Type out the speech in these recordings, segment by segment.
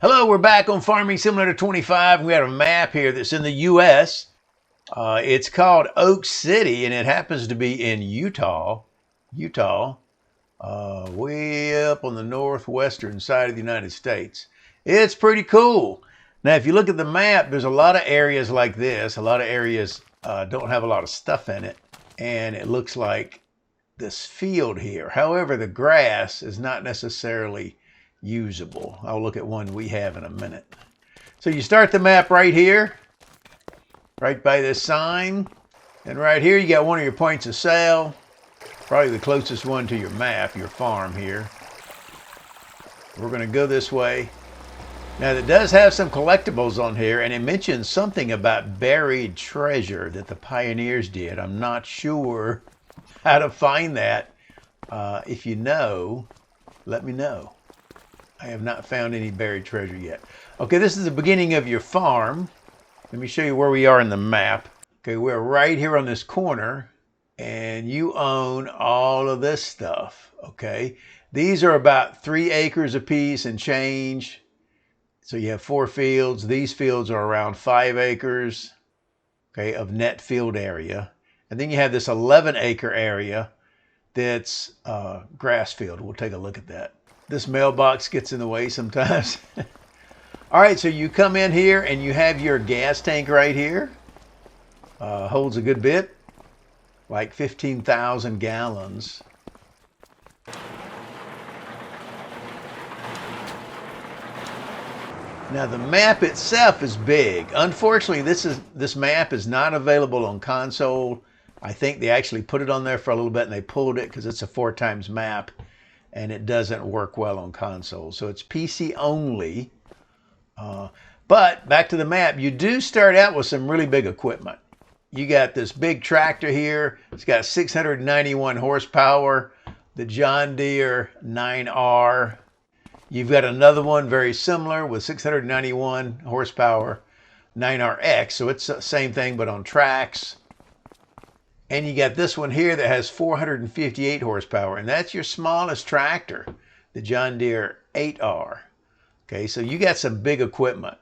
Hello, we're back on Farming Simulator 25. We have a map here that's in the U.S. It's called Oak City, and it happens to be in Utah, way up on the northwestern side of the United States. It's pretty cool. Now, if you look at the map, there's a lot of areas like this. A lot of areas don't have a lot of stuff in it, and it looks like this field here. However, the grass is not necessarily usable. I'll look at one we have in a minute. So you start the map right here, right by this sign. And right here you got one of your points of sale, probably the closest one to your map, your farm here. We're going to go this way. Now it does have some collectibles on here, and it mentions something about buried treasure that the pioneers did. I'm not sure how to find that. If you know, let me know. I have not found any buried treasure yet. Okay, this is the beginning of your farm. Let me show you where we are in the map. Okay, we're right here on this corner, and you own all of this stuff, okay? These are about 3 acres apiece and change. So you have 4 fields. These fields are around 5 acres, okay, of net field area. And then you have this 11-acre area that's grass field. We'll take a look at that. This mailbox gets in the way sometimes. All right, so you come in here and you have your gas tank right here. Holds a good bit, like 15,000 gallons. Now the map itself is big. Unfortunately, this map is not available on console. I think they actually put it on there for a little bit and they pulled it because it's a 4x map. And it doesn't work well on console. So it's PC only. But back to the map, you do start out with some really big equipment. You got this big tractor here. It's got 691 horsepower, the John Deere 9R. You've got another one very similar with 691 horsepower, 9RX. So it's the same thing, but on tracks. And you got this one here that has 458 horsepower, and that's your smallest tractor, the John Deere 8R. Okay, so you got some big equipment.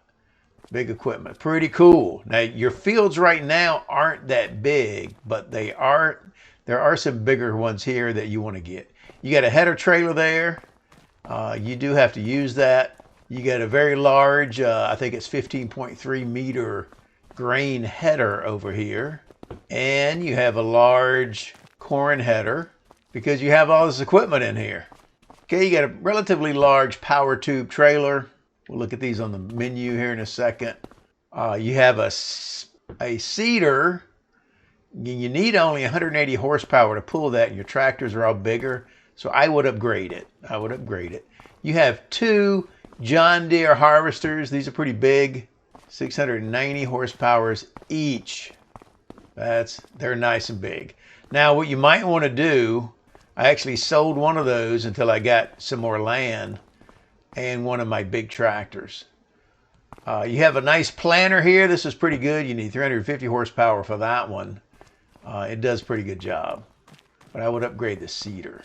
Pretty cool. Now, your fields right now aren't that big, but there are some bigger ones here that you want to get. You got a header trailer there. You do have to use that. You got a very large, I think it's 15.3 meter grain header over here. And you have a large corn header because you have all this equipment in here. Okay, you got a relatively large power tube trailer. We'll look at these on the menu here in a second. You have a seeder. You need only 180 horsepower to pull that, and your tractors are all bigger. So I would upgrade it. You have 2 John Deere harvesters. These are pretty big, 690 horsepower each. They're nice and big. Now, what you might want to do, I actually sold one of those until I got some more land and one of my big tractors. You have a nice planter here. This is pretty good. You need 350 horsepower for that one. It does a pretty good job, but I would upgrade the seeder.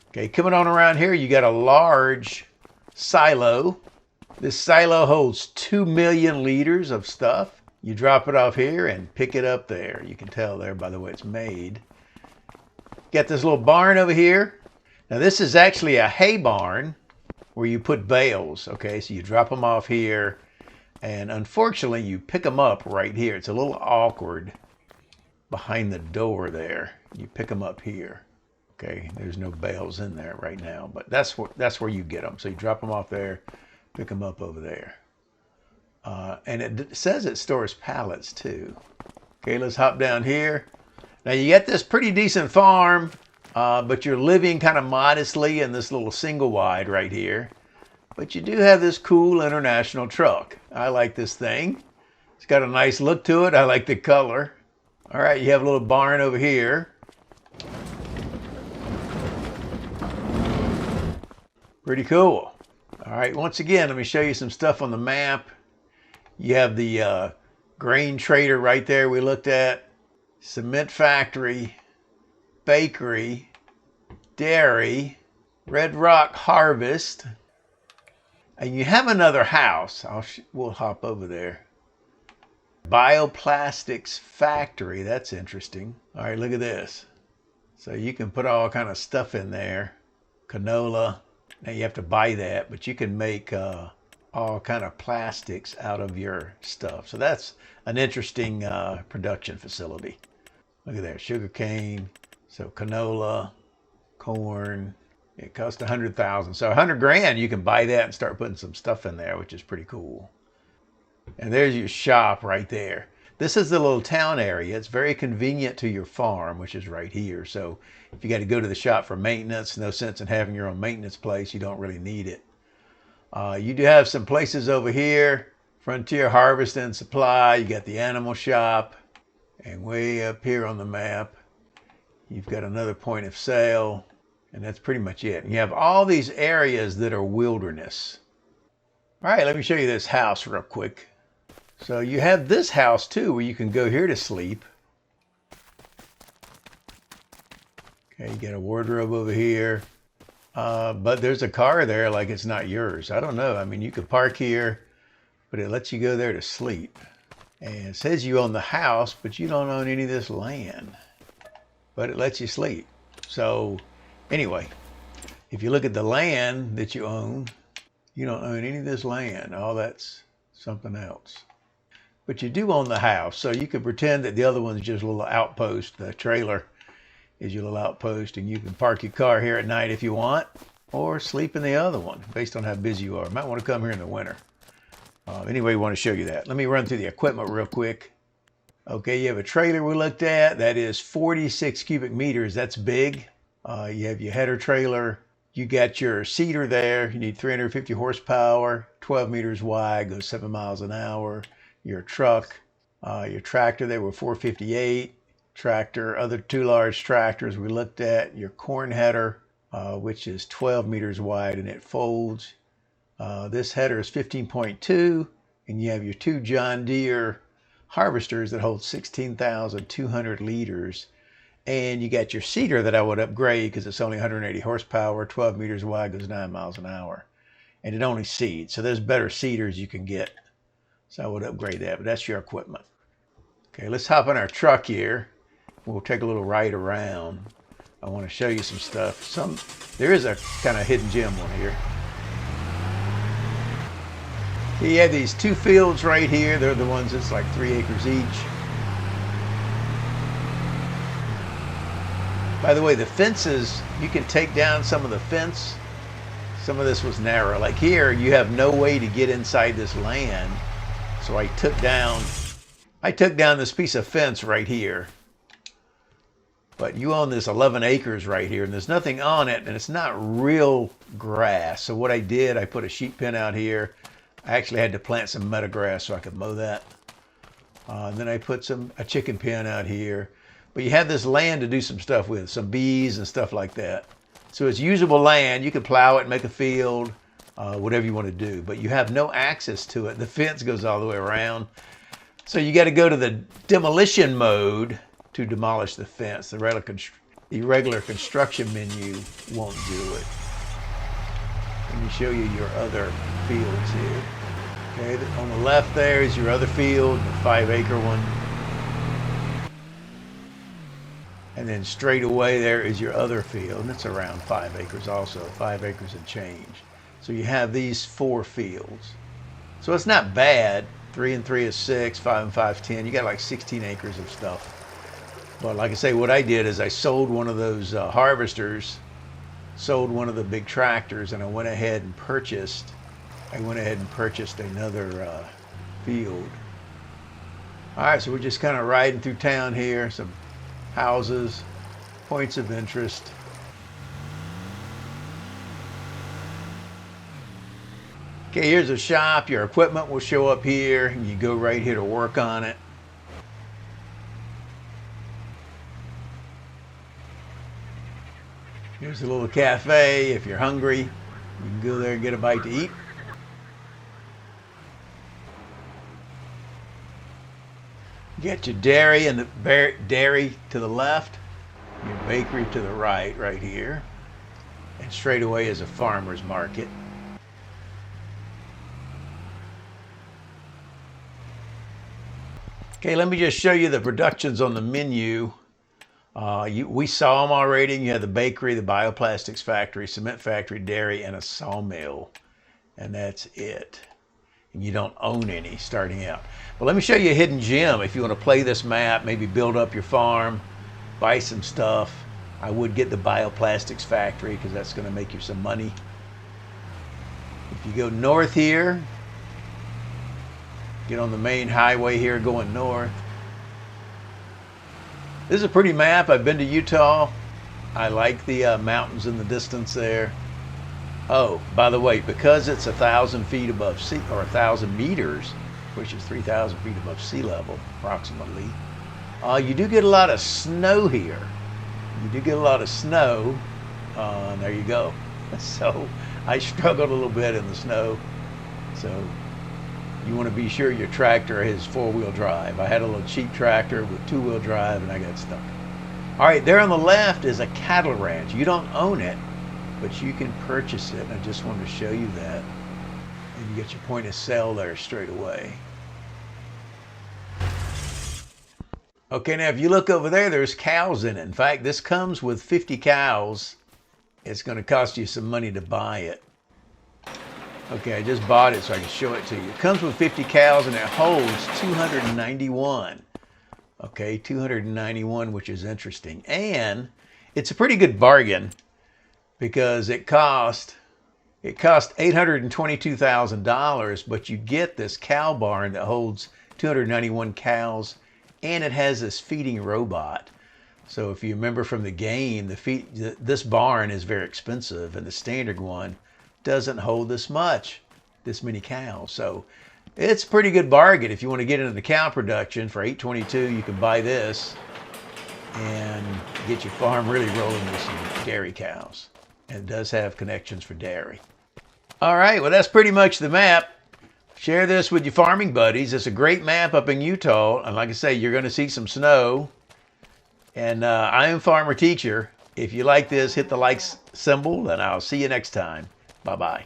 Okay, coming on around here, you got a large silo. This silo holds 2 million liters of stuff. You drop it off here and pick it up there. You can tell there by the way it's made. Got this little barn over here. Now this is actually a hay barn where you put bales. Okay, so you drop them off here, and unfortunately you pick them up right here. It's a little awkward behind the door there. You pick them up here. Okay, there's no bales in there right now, but that's where you get them. So you drop them off there, pick them up over there. And it says it stores pallets too. Okay, let's hop down here. Now you got this pretty decent farm, but you're living kind of modestly in this little single wide right here. But you do have this cool international truck. I like this thing. It's got a nice look to it. I like the color. All right, you have a little barn over here. Pretty cool. All right, once again, let me show you some stuff on the map. You have the grain trader right there we looked at, cement factory, bakery, dairy, Red Rock Harvest, And you have another house. We'll hop over there. Bioplastics factory. That's interesting. All right, look at this. So you can put all kind of stuff in there. Canola. Now you have to buy that, but you can make all kind of plastics out of your stuff. So that's an interesting production facility. Look at that, sugar cane. So canola, corn. It costs 100,000. So 100 grand, you can buy that and start putting some stuff in there, which is pretty cool. And there's your shop right there. This is the little town area. It's very convenient to your farm, which is right here. So if you got to go to the shop for maintenance, no sense in having your own maintenance place. You don't really need it. You do have some places over here. Frontier Harvest and Supply. You got the animal shop. And way up here on the map, you've got another point of sale. And that's pretty much it. And you have all these areas that are wilderness. All right, let me show you this house real quick. So you have this house too, where you can go here to sleep. Okay, you got a wardrobe over here. But there's a car there like it's not yours. I don't know. I mean, you could park here, but it lets you go there to sleep. And it says you own the house, but you don't own any of this land. But it lets you sleep. So anyway, if you look at the land that you own, you don't own any of this land. All that's something else. But you do own the house, so you can pretend that the other one's just a little outpost. The trailer is your little outpost, and you can park your car here at night if you want, or sleep in the other one, based on how busy you are. You might want to come here in the winter. Anyway, we want to show you that. Let me run through the equipment real quick. Okay, you have a trailer we looked at. That is 46 cubic meters. That's big. You have your header trailer. You got your seeder there. You need 350 horsepower, 12 meters wide, goes 7 miles an hour. Your truck, your tractor there were 458. Tractor, other two large tractors we looked at. Your corn header, which is 12 meters wide and it folds. This header is 15.2, and you have your two John Deere harvesters that hold 16,200 liters. And you got your seeder that I would upgrade because it's only 180 horsepower, 12 meters wide, goes 9 miles an hour. And it only seeds. So there's better seeders you can get. So I would upgrade that, but that's your equipment. Okay, let's hop in our truck here. We'll take a little ride around. I want to show you some stuff. There is a kind of hidden gem one here. You have these two fields right here. They're the ones that's like 3 acres each. By the way, the fences, you can take down some of the fence. Some of this was narrow. Like here, you have no way to get inside this land. So I took down this piece of fence right here. But you own this 11 acres right here, and there's nothing on it, and it's not real grass. So what I did, I put a sheep pen out here. I actually had to plant some meadowgrass so I could mow that. And then I put a chicken pen out here. But you have this land to do some stuff with, some bees and stuff like that. So it's usable land. You can plow it, make a field, whatever you want to do. But you have no access to it. The fence goes all the way around. So you got to go to the demolition mode to demolish the fence. The regular construction menu won't do it. Let me show you your other fields here. Okay, on the left there is your other field, the 5-acre one. And then straight away there is your other field, and it's around 5 acres also, 5 acres and change. So you have these 4 fields. So it's not bad. 3 and 3 is 6, 5 and 5 is 10. You got like 16 acres of stuff. But like I say, what I did is I sold one of those harvesters, sold one of the big tractors, and I went ahead and purchased another field. All right, so we're just kind of riding through town here. Some houses, points of interest. Okay, here's a shop. Your equipment will show up here, and you go right here to work on it. Here's a little cafe. If you're hungry, you can go there and get a bite to eat. You got your dairy and the dairy to the left, your bakery to the right here. And straight away is a farmer's market. Okay, let me just show you the productions on the menu. We saw them already. You have the bakery, the bioplastics factory, cement factory, dairy, and a sawmill. And that's it. And you don't own any starting out. But let me show you a hidden gem. If you want to play this map, maybe build up your farm, buy some stuff. I would get the bioplastics factory because that's going to make you some money. If you go north here, get on the main highway here going north. This is a pretty map. I've been to Utah. I like the mountains in the distance there. Oh, by the way, because it's 1,000 feet above sea, or 1,000 meters, which is 3,000 feet above sea level, approximately, you do get a lot of snow here. You do get a lot of snow. And there you go. So I struggled a little bit in the snow. So you want to be sure your tractor has 4-wheel drive. I had a little cheap tractor with 2-wheel drive and I got stuck. All right, there on the left is a cattle ranch. You don't own it, but you can purchase it. And I just wanted to show you that. And you get your point of sale there straight away. Okay, now if you look over there, there's cows in it. In fact, this comes with 50 cows. It's going to cost you some money to buy it. Okay, I just bought it so I can show it to you. It comes with 50 cows and it holds 291. Okay, 291, which is interesting. And it's a pretty good bargain because it cost $822,000, but you get this cow barn that holds 291 cows, and it has this feeding robot. So if you remember from the game, this barn is very expensive, and the standard one doesn't hold this many cows. So it's a pretty good bargain. If you want to get into the cow production for $822, you can buy this and get your farm really rolling with some dairy cows. And it does have connections for dairy. All right, well, that's pretty much the map. Share this with your farming buddies. It's a great map up in Utah. And like I say, you're going to see some snow. And I am Farmer Teacher. If you like this, hit the like symbol, and I'll see you next time. Bye-bye.